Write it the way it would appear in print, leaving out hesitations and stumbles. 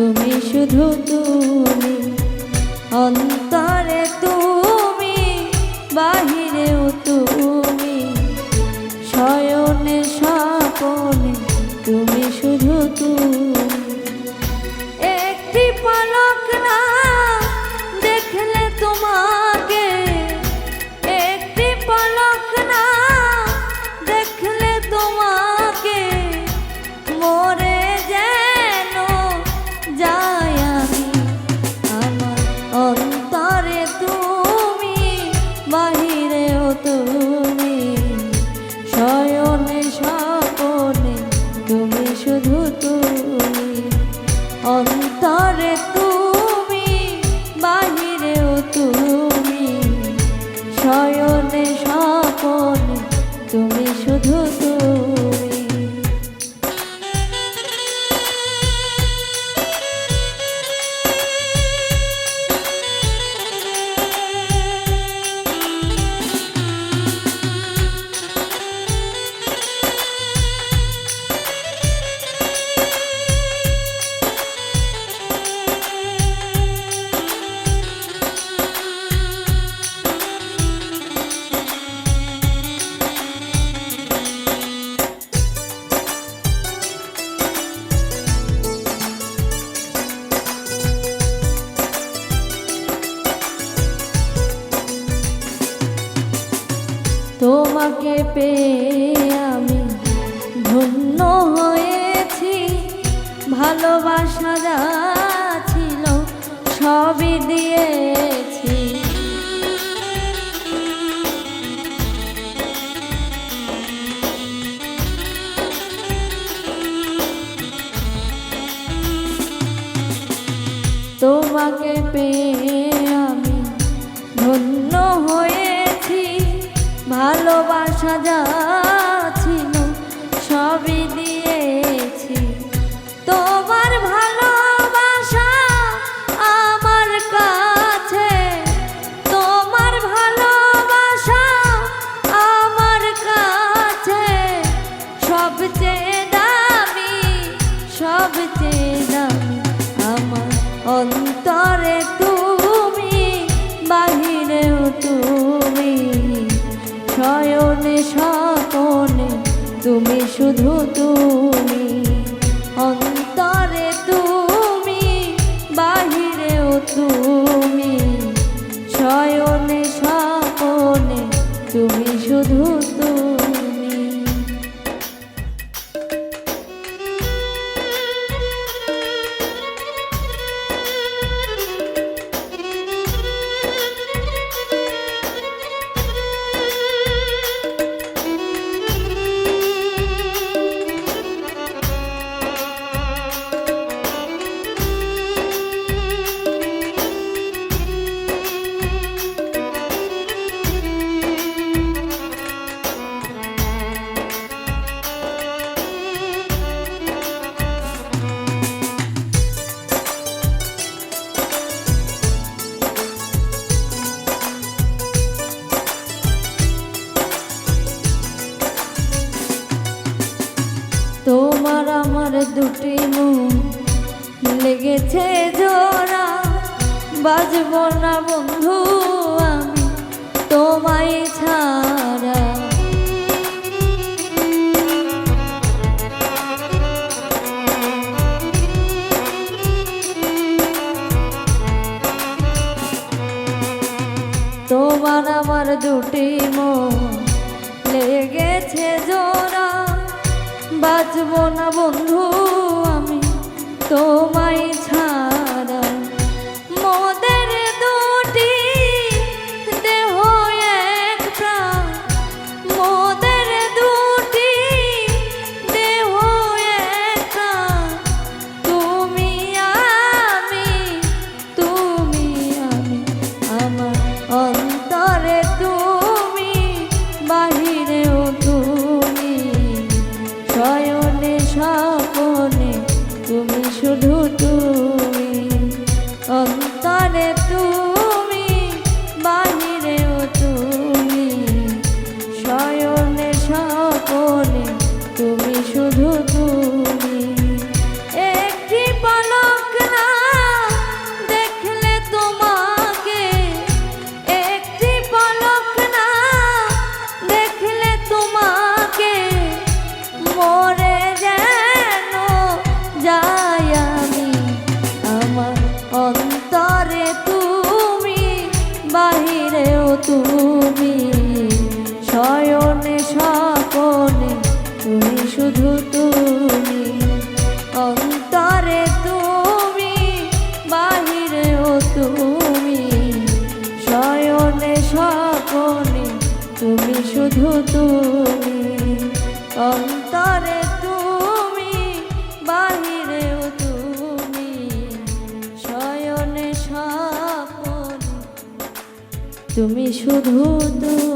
তুমি শুধু তুমি, অন্তরে তুমি, বাহিরেও তুমি, শয়নে স্বপনে তুমি শুধু তুমি। একটি পলক না দেখলে তোমাকে, একটি পলক না দেখলে তোমাকে, মরে যেন যাই আমি। আমার অন্তরে তুমি, বাহিরেও তুমি, শয়নে স্বপনে তুমি শুধু তুমি, অন্তরে তুমি, বাহিরেও তুমি, শয়নে স্বপনে তুমি শুধু তুমি। তোমাকে পেয়ে আমি ধন্য হয়েছি, ভালোবাসা যা ছিল সবই দিয়েছি। তোমাকে পেয়ে আমি ধন্য হয়েছি, ভালোবাসা যা ছিল সবই দিয়েছি। তোমার ভালোবাসা আমার কাছে, তোমার ভালোবাসা আমার কাছে সবচেয়ে দামি, সবচেয়ে দামি। আমার অন্তরে তুমি, বাহিরেও তুমি, শয়নে স্বপনে তুমি শুধু তুমি, অন্তরে তুমি, বাহিরেও তুমি, শয়নে স্বপনে তুমি শুধু তুমি। তোমার আমার দুটি মন লেগেছে জোড়া, বাজব না বন্ধু আমি তোমায় ছাড়া। তোমার আমার দুটি মন লেগেছে জোড়া, বাঁচব না বন্ধু আমি তোমায় ছাড়া। মোদের দুটি দেহ এক প্রাণ, মোদের দুটি দেহ এক প্রাণ, তুমি আমি, তুমি আমি। আমার অন্তরে তুমি, বাহিরেও তুমি, শয়নে স্বপনে তুমি শুধু তুমি। তুমি শুধু তুমি